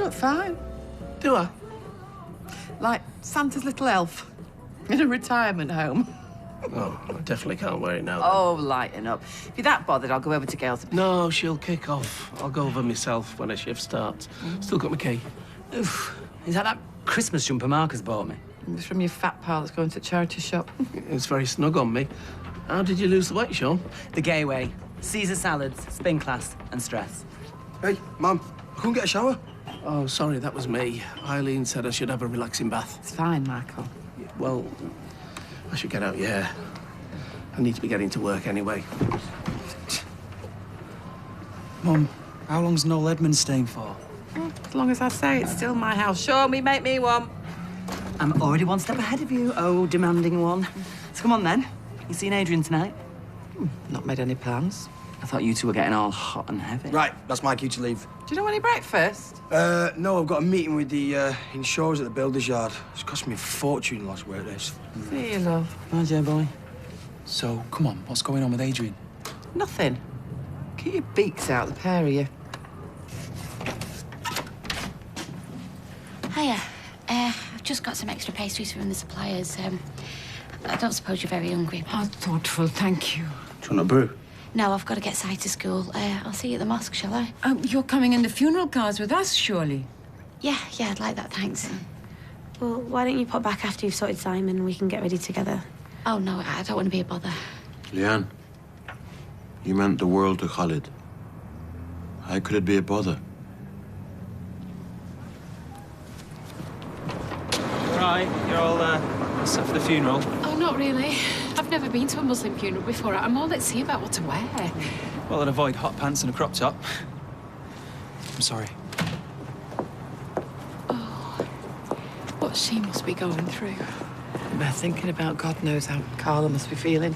look fine. Do I? Like Santa's little elf in a retirement home. Oh, I definitely can't wear it now. Then. Oh, lighten up. If you're that bothered, I'll go over to Gail's. No, she'll kick off. I'll go over myself when her shift starts. Still got my key. Oof. Is that Christmas jumper Marcus bought me? It's from your fat pal that's going to the charity shop. It's very snug on me. How did you lose the weight, Sean? The gay way. Caesar salads, spin class, and stress. Hey, Mum, I couldn't get a shower. Oh, sorry, that was me. Eileen said I should have a relaxing bath. It's fine, Michael. Well, I should get out, yeah. I need to be getting to work anyway. Mum, how long's Noel Edmonds staying for? As long as I say it's still my house. Show me, make me one. I'm already one step ahead of you, oh demanding one. So come on then. You seen Adrian tonight? Not made any plans. I thought you two were getting all hot and heavy. Right, that's my cue to leave. Do you know any breakfast? No, I've got a meeting with the insurers at the builder's yard. It's cost me a fortune last work days. See you, love. Hi, Joe boy. So, come on, what's going on with Adrian? Nothing. Keep your beaks out, the pair of you. Hiya. I've just got some extra pastries from the suppliers. I don't suppose you're very hungry. How thoughtful, thank you. Do you want a brew? No, I've got to get Si to school. I'll see you at the mosque, shall I? You're coming in the funeral cars with us, surely? Yeah, I'd like that, thanks. Well, why don't you pop back after you've sorted Simon and we can get ready together? Oh, no, I don't want to be a bother. Leanne, you meant the world to Khalid. How could it be a bother? Right, you're all set for the funeral. Oh, not really. I've never been to a Muslim funeral before. I'm all at sea about what to wear. Well, then avoid hot pants and a crop top. I'm sorry. Oh, what she must be going through. They're thinking about God knows how Carla must be feeling.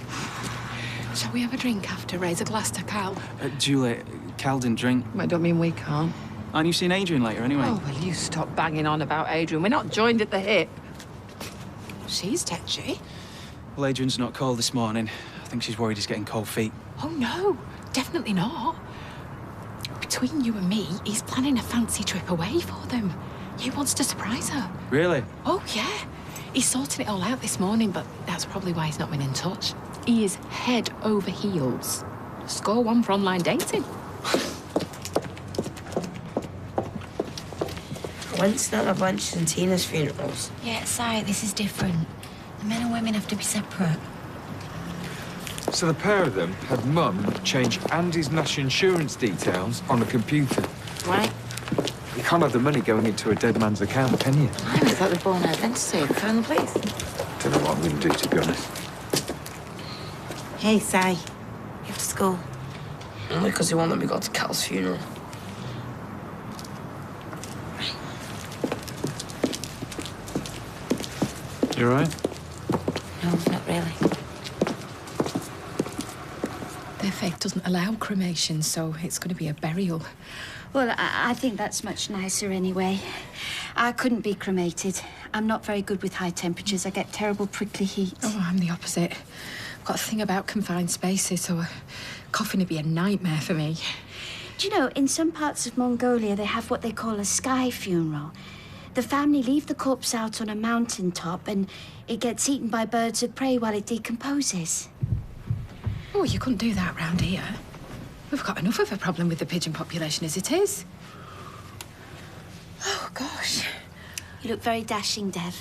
Shall we have a drink after? Raise a glass to Cal. Julie, Cal didn't drink. I don't mean we can't. Aren't you seeing Adrian later anyway? Oh, will you stop banging on about Adrian? We're not joined at the hip. She's tetchy. Well, Adrian's not called this morning. I think she's worried he's getting cold feet. Oh, no, definitely not. Between you and me, he's planning a fancy trip away for them. He wants to surprise her. Really? Oh, yeah. He's sorting it all out this morning, but that's probably why he's not been in touch. He is head over heels. Score one for online dating. I went to none of Blanche's and Tina's funerals. Yeah, Si, this is different. The men and women have to be separate. So the pair of them had Mum change Andy's national insurance details on a computer. Why? You can't have the money going into a dead man's account, can you? I was like the born identity. Phone the police. Don't know what I'm going to do, to be honest. Hey, Si. You have to school. Only because he won't let me go to Cal's funeral. You all right? No, not really. Their faith doesn't allow cremation, so it's going to be a burial. Well, I think that's much nicer anyway. I couldn't be cremated. I'm not very good with high temperatures. I get terrible prickly heat. Oh, I'm the opposite. I've got a thing about confined spaces, so a coffin would be a nightmare for me. Do you know, in some parts of Mongolia, they have what they call a sky funeral. The family leave the corpse out on a mountain top and it gets eaten by birds of prey while it decomposes. Oh, you couldn't do that round here. We've got enough of a problem with the pigeon population as it is. Oh, gosh. You look very dashing, Dev.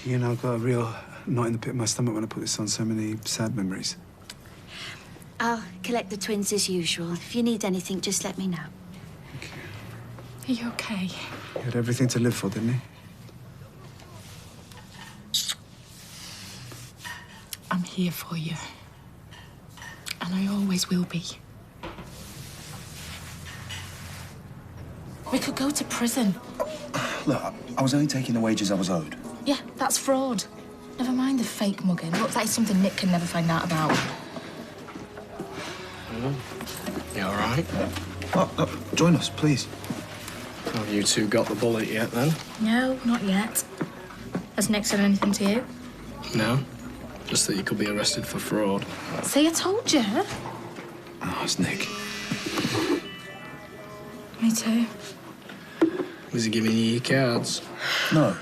You know, I've got a real knot in the pit of my stomach when I put this on. So many sad memories. I'll collect the twins as usual. If you need anything, just let me know. Are you okay? He had everything to live for, didn't he? I'm here for you. And I always will be. We could go to prison. Look, I was only taking the wages I was owed. Yeah, that's fraud. Never mind the fake mugging. Look, that is something Nick can never find out about. You all right? Join us, please. Have you two got the bullet yet, then? No, not yet. Has Nick said anything to you? No. Just that you could be arrested for fraud. See, I told you. Oh, it's Nick. Me too. Was he giving you your cards? No.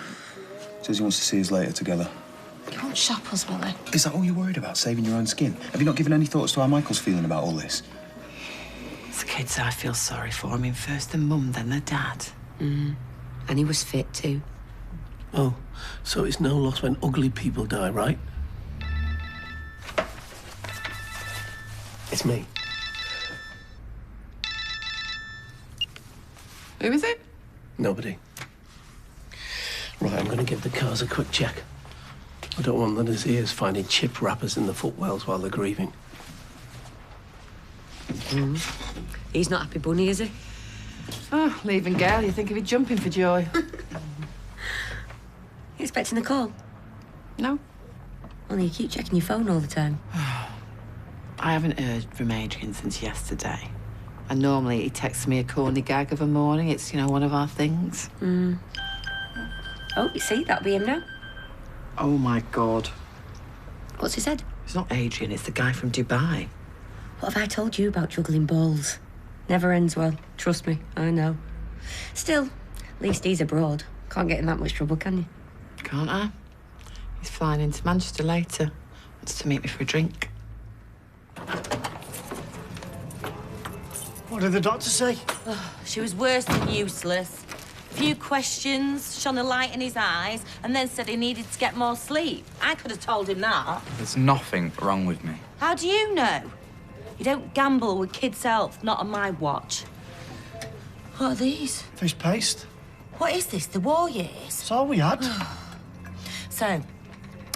Says he wants to see us later together. He won't shop us, will he? Is that all you're worried about, saving your own skin? Have you not given any thoughts to how Michael's feeling about all this? It's the kids I feel sorry for. I mean, first the mum, then the dad. And he was fit too. Oh, so it's no loss when ugly people die, right? It's me. Who is it? Nobody. Right, I'm going to give the cars a quick check. I don't want the Nazirs finding chip wrappers in the footwells while they're grieving. He's not happy bunny, is he? Oh, leaving Gail, you think he'd be jumping for joy. You expecting a call? No. Only you keep checking your phone all the time. I haven't heard from Adrian since yesterday. And normally he texts me a corny gag of a morning. It's, you know, one of our things. Oh, you see, that'll be him now. Oh, my God. What's he said? It's not Adrian, it's the guy from Dubai. What have I told you about juggling balls? Never ends well. Trust me, I know. Still, at least he's abroad. Can't get in that much trouble, can you? Can't I? He's flying into Manchester later. Wants to meet me for a drink. What did the doctor say? Oh, she was worse than useless. A few questions, shone a light in his eyes, and then said he needed to get more sleep. I could have told him that. There's nothing wrong with me. How do you know? You don't gamble with kids' health, not on my watch. What are these? Fish paste. What is this, the war years? That's all we had. So,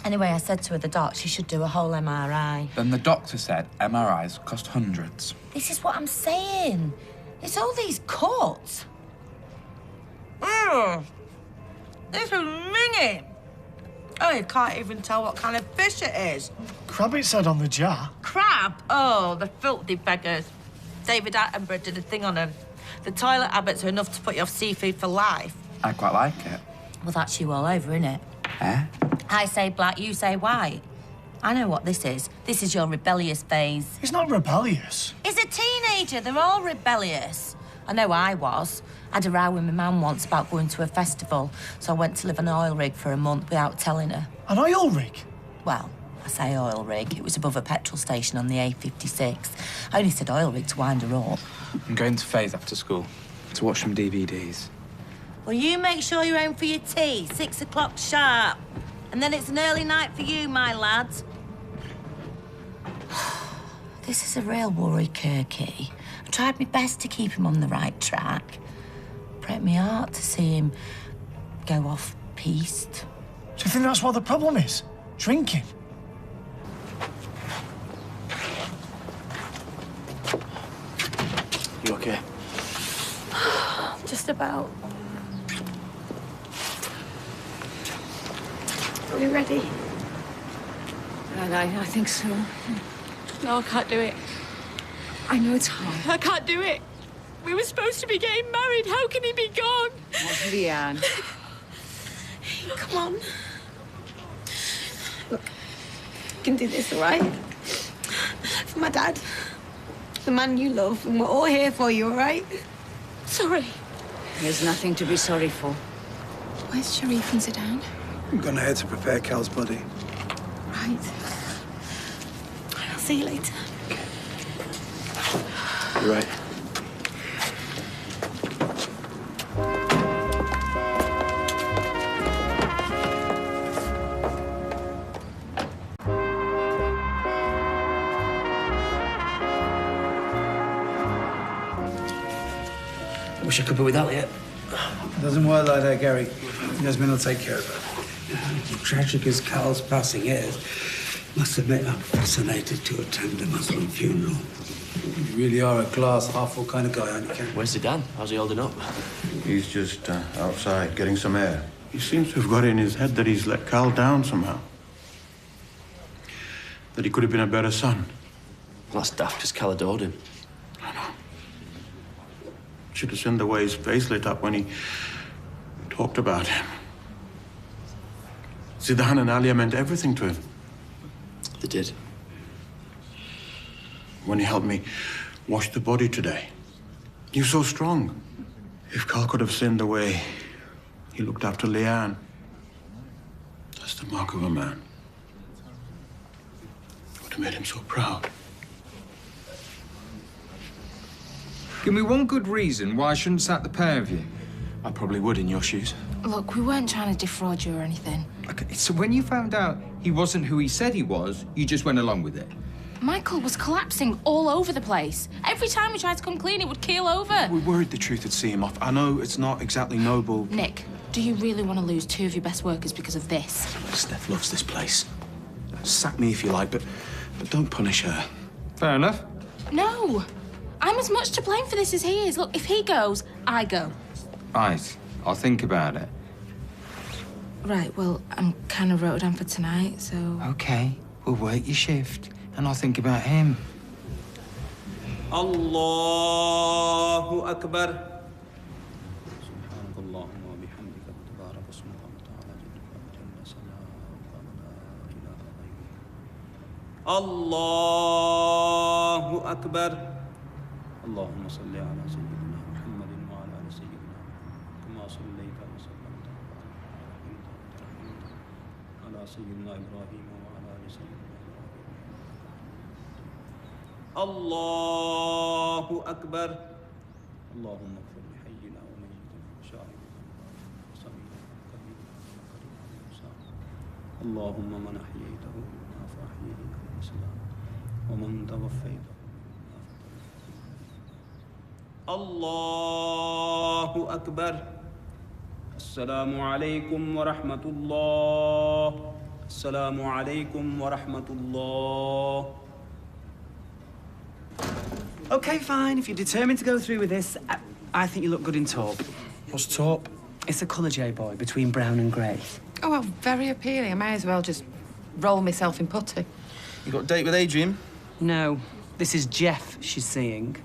anyway, I said to her the doc she should do a whole MRI. Then the doctor said MRIs cost hundreds. This is what I'm saying. It's all these cuts. This is minging. Oh, you can't even tell what kind of fish it is. Crab, it said on the jar. Crab? Oh, the filthy beggars. David Attenborough did a thing on them. The toilet habits are enough to put you off seafood for life. I quite like it. Well, that's you all over, innit? Eh? I say black, you say white. I know what this is. This is your rebellious phase. He's not rebellious. He's a teenager. They're all rebellious. I know I was. I had a row with my mum once about going to a festival, so I went to live on an oil rig for a month without telling her. An oil rig? Well, I say oil rig. It was above a petrol station on the A56. I only said oil rig to wind her up. I'm going to Faith after school to watch some DVDs. Well, you make sure you're home for your tea, 6 o'clock sharp. And then it's an early night for you, my lads. This is a real worry, Kirky. I tried my best to keep him on the right track. Break my heart to see him go off-piste. Do you think that's what the problem is? Drinking? You okay? Just about. Are we ready? I think so. No, I can't do it. I know it's hard. I can't do it. We were supposed to be getting married. How can he be gone? Oh, Leanne. Come on. Look, you can do this, all right? For my dad. The man you love, and we're all here for you, all right? Sorry. There's nothing to be sorry for. Where's Sharif and Zidane? I'm gonna head to prepare Cal's body. Right. I'll see you later. You're right. Wish I could be with Elliot. It doesn't work like that, Gary. Yasmin will take care of it. Tragic as Carl's passing is, must admit I'm fascinated to attend a Muslim funeral. You really are a glass half full kind of guy, aren't you, Ken? Where's Zidane? How's he holding up? He's just outside getting some air. He seems to have got in his head that he's let Carl down somehow. That he could have been a better son. Well, that's daft, because Cal adored him. Should have seen the way his face lit up when he talked about him. Zidane and Alia meant everything to him. They did. When he helped me wash the body today, he was so strong. If Carl could have seen the way he looked after Leanne, that's the mark of a man. It would have made him so proud. Give me one good reason why I shouldn't sack the pair of you. I probably would in your shoes. Look, we weren't trying to defraud you or anything. Okay, so when you found out he wasn't who he said he was, you just went along with it? Michael was collapsing all over the place. Every time we tried to come clean, it would keel over. We worried the truth would see him off. I know it's not exactly noble. Nick, do you really want to lose 2 of your best workers because of this? Steph loves this place. Sack me if you like, but don't punish her. Fair enough. No. I'm as much to blame for this as he is. Look, if he goes, I go. Right. I'll think about it. Right, well, I'm kind of wrote down for tonight, so... Okay, we'll work your shift, and I'll think about him. Allahu Akbar. Allahu Akbar. اللهم صل على سيدنا محمد وعلى آل سيدنا كما صليت وسلمت على سيدنا إبراهيم وعلى آل سيدنا إبراهيم الله أكبر اللهم اغفر لحينا وميتنا وشاهدنا وصغيرنا وكبيرنا وكريمنا ومسانا اللهم من أحييته منا فأحييه على الإسلام ومن توفيته الله أكبر السلام عليكم ورحمة الله السلام عليكم ورحمة الله. OK, fine. If you're determined to go through with this, I think you look good in taupe. What's taupe? It's a colour, J-boy, between brown and grey. Oh, well, very appealing. I may as well just roll myself in putty. You got a date with Adrian? No. This is Jeff she's seeing.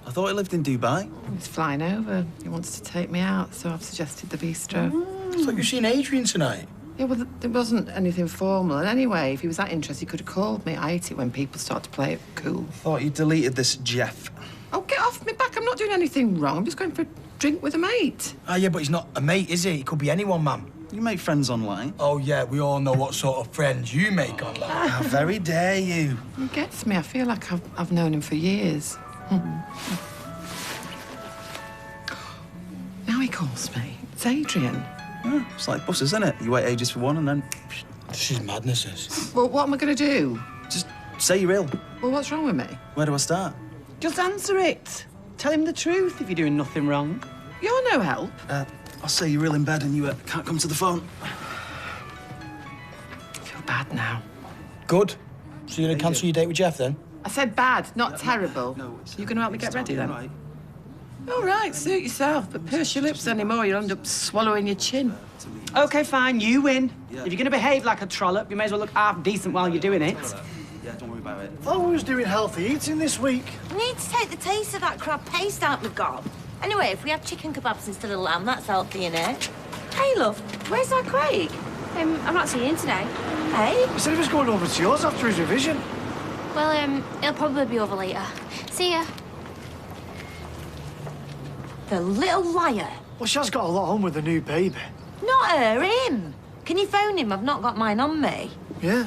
I thought he lived in Dubai. He's flying over. He wants to take me out, so I've suggested the bistro. I thought you've seen Adrian tonight. Yeah, well, there wasn't anything formal. And anyway, if he was that interested, he could have called me. I hate it when people start to play it cool. Thought you deleted this Jeff. Oh, get off me back. I'm not doing anything wrong. I'm just going for a drink with a mate. Ah, yeah, but he's not a mate, is he? He could be anyone, ma'am. You make friends online. Oh, yeah, we all know what sort of friends you make online. How very dare you. He gets me. I feel like I've known him for years. Now he calls me. It's Adrian. Yeah, it's like buses, isn't it? You wait ages for one and then... This is madness, this. Well, what am I going to do? Just say you're ill. Well, what's wrong with me? Where do I start? Just answer it. Tell him the truth if you're doing nothing wrong. You're no help. I'll say you're ill in bed and you can't come to the phone. I feel bad now. Good. So you're going to cancel your date with Jeff, then? I said bad, not terrible. No, You going to help me get ready, then? Right. All right, suit yourself, but purse your lips anymore, you'll end up swallowing your chin. OK, fine, you win. If you're going to behave like a trollop, you may as well look half decent while you're doing it. Yeah, don't worry about it. I thought we was doing healthy eating this week. We need to take the taste of that crab paste out we've got. Anyway, if we have chicken kebabs instead of lamb, that's healthy, innit? Hey, love, where's our Craig? I'm not seeing him today. Hey? He said he was going over to yours after his revision. Well, he'll probably be over later. See ya. The little liar. Well, she has got a lot on with the new baby. Not her, him. Can you phone him? I've not got mine on me. Yeah.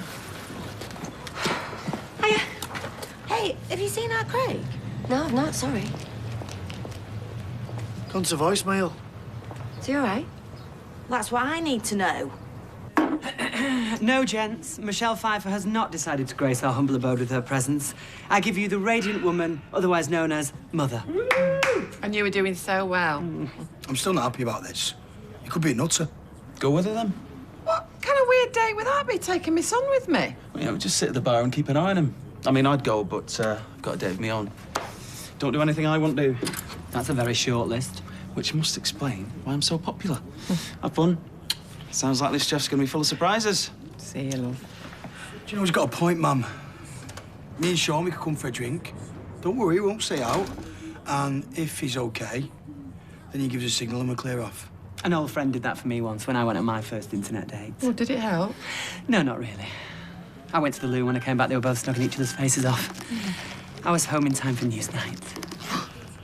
Hiya. Hey, have you seen our Craig? No, I've not, sorry. Gone to voicemail. Is he all right? That's what I need to know. No, gents. Michelle Pfeiffer has not decided to grace our humble abode with her presence. I give you the radiant woman, otherwise known as Mother. And you were doing so well. I'm still not happy about this. You could be a nutter. Go with her, then. What kind of weird date would that be, taking my son with me? Well, we just sit at the bar and keep an eye on him. I mean, I'd go, but I've got a date of my own. Don't do anything I won't do. That's a very short list. Which must explain why I'm so popular. Have fun. Sounds like this chef's going to be full of surprises. See you, love. Do you know, he's got a point, Mum. Me and Sean, we could come for a drink. Don't worry, we won't stay out. And if he's OK, then he gives us a signal and we'll clear off. An old friend did that for me once when I went on my first internet date. Well, did it help? No, not really. I went to the loo. When I came back, they were both snugging each other's faces off. I was home in time for news night.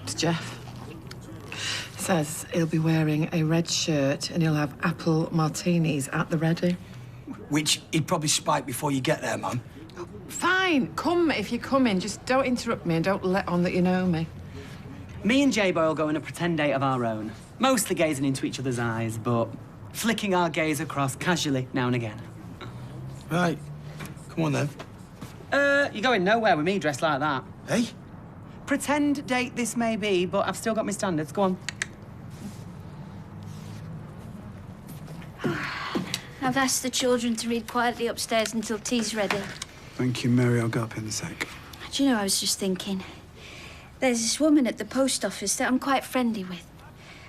It's Jeff. says he'll be wearing a red shirt and he'll have apple martinis at the ready. Which he'd probably spike before you get there, Mum. Fine, come if you come in. Just don't interrupt me and don't let on that you know me. Me and J-Boy will go on a pretend date of our own. Mostly gazing into each other's eyes, but flicking our gaze across casually now and again. Right. Come on, then. You're going nowhere with me dressed like that. Hey? Pretend date this may be, but I've still got my standards. Go on. I've asked the children to read quietly upstairs until tea's ready. Thank you, Mary. I'll go up in a sec. Do you know, I was just thinking, there's this woman at the post office that I'm quite friendly with.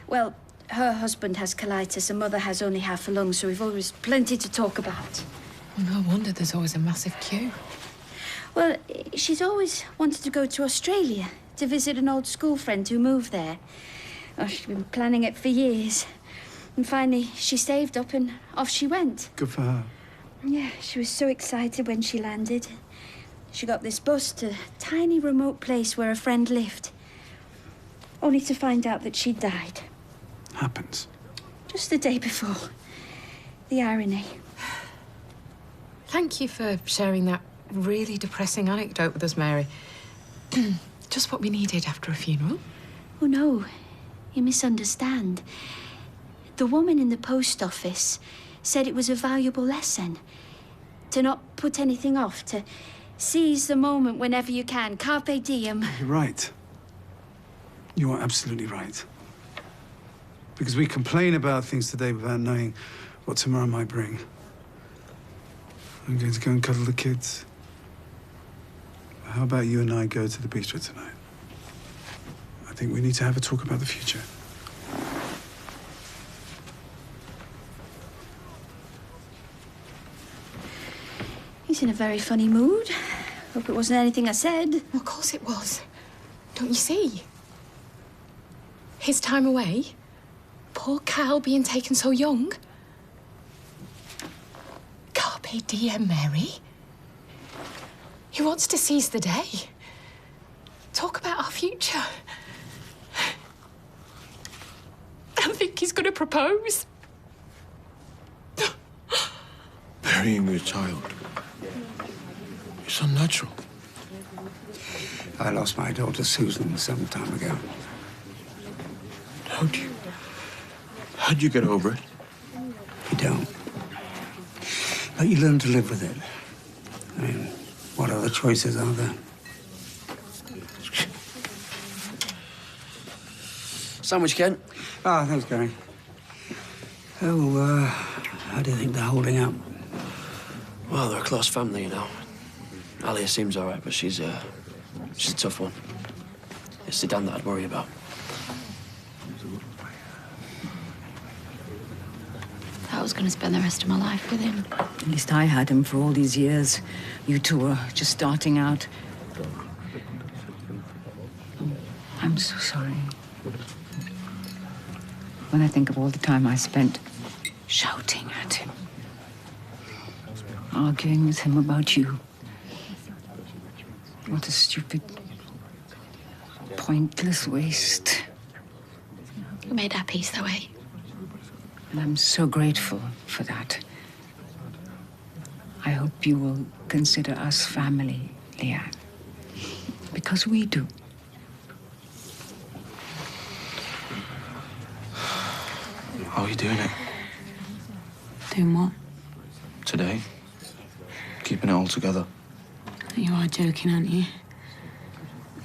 Well, her husband has colitis and mother has only half a lung, so we've always plenty to talk about. No wonder there's always a massive queue. Well, she's always wanted to go to Australia to visit an old school friend who moved there. Oh, she's been planning it for years. And finally, she saved up and off she went. Good for her. Yeah, she was so excited when she landed. She got this bus to a tiny remote place where a friend lived. Only to find out that she'd died. Happens. Just the day before. The irony. Thank you for sharing that really depressing anecdote with us, Mary. Just what we needed after a funeral. Oh, no. You misunderstand. The woman in the post office said it was a valuable lesson. To not put anything off, to seize the moment whenever you can. Carpe diem. You're right. You are absolutely right. Because we complain about things today without knowing what tomorrow might bring. I'm going to go and cuddle the kids. How about you and I go to the bistro tonight? I think we need to have a talk about the future. He's in a very funny mood. Hope it wasn't anything I said. Of course it was. Don't you see? His time away. Poor Cal being taken so young. Carpe diem, Mary. He wants to seize the day. Talk about our future. I think he's going to propose. Burying your child. It's unnatural. I lost my daughter Susan some time ago. How'd you get over it? You don't. But you learn to live with it. I mean, what other choices are there? Sandwich, Ken. Ah, thanks, Gary. Oh, how do you think they're holding up? Well, they're a close family, you know. Alia seems all right, but she's a tough one. It's the Dan that I'd worry about. I was going to spend the rest of my life with him. At least I had him for all these years. You two were just starting out. I'm so sorry. When I think of all the time I spent shouting at him, arguing with him about you. What a stupid, pointless waste. We made our peace that way. And I'm so grateful for that. I hope you will consider us family, Leanne. Because we do. How are you doing it Doing what? today? Keeping it all together. You are joking, aren't you?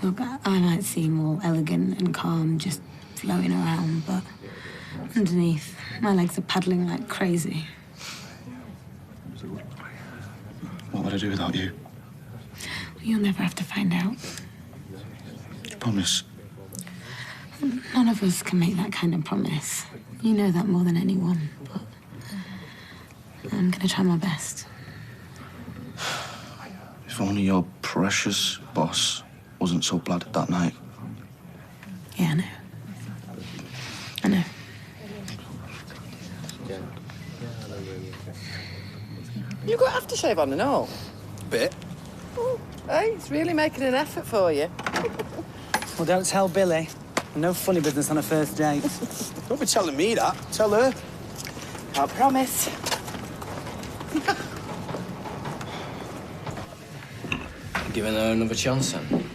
Look, I might seem all elegant and calm, just floating around, but underneath, my legs are paddling like crazy. What would I do without you? You'll never have to find out. You promise? None of us can make that kind of promise. You know that more than anyone, but I'm gonna try my best. If only your precious boss wasn't so blooded that night. Yeah, I know. I know. You got aftershave on and all? Bit. Hey, it's really making an effort for you. Well, don't tell Billy. No funny business on a first date. Don't be telling me that. Tell her. Can't promise. Giving her another chance, then?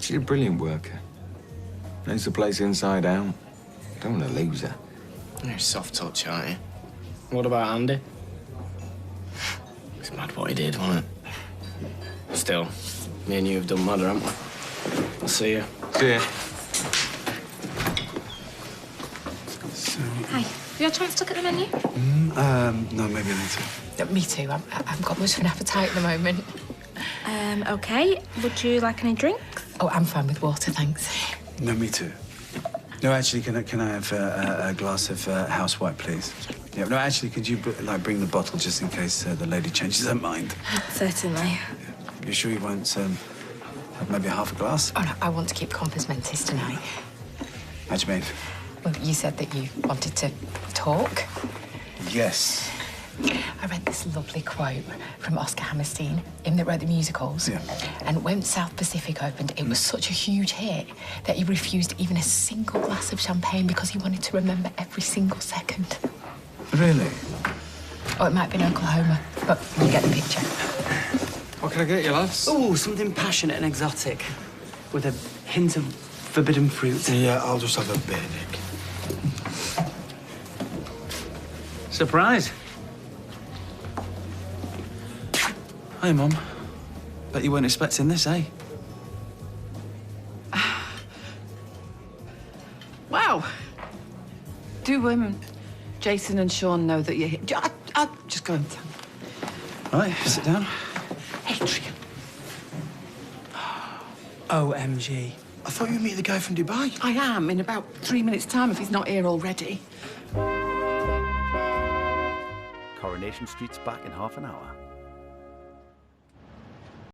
She's a brilliant worker. Knows the place inside out. Don't want to lose her. You're a soft touch, aren't you? What about Andy? It's mad what he did, wasn't it? Still, me and you have done madder, haven't we? I'll see you. See ya. Hi. Have you had a chance to look at the menu? No, maybe I need to. Me too. I haven't got much of an appetite at the moment. Okay. Would you like any drinks? Oh, I'm fine with water, thanks. No, me too. No, actually, can I have a glass of house white, please? Yeah. No, actually, could you bring the bottle just in case the lady changes her mind? Certainly. You sure you won't have maybe half a glass? Oh, no, I want to keep Compass Mentis tonight. How do you mean? Well, you said that you wanted to talk. Yes. I read this lovely quote from Oscar Hammerstein, him that wrote the musicals. Yeah. And when South Pacific opened, it was such a huge hit that he refused even a single glass of champagne because he wanted to remember every single second. Really? Oh, it might be in Oklahoma, but you get the picture. What can I get you, lads? Ooh, something passionate and exotic, with a hint of forbidden fruit. Yeah, I'll just have a bit, Nick. Surprise. Hi, Mum. Bet you weren't expecting this, eh? Wow. Do Jason and Sean know that you're here? I'll just go and tell them. All right, sit down. Adrian. OMG. I thought you were meeting the guy from Dubai. I am, in about 3 minutes' time, if he's not here already. Coronation Street's back in half an hour.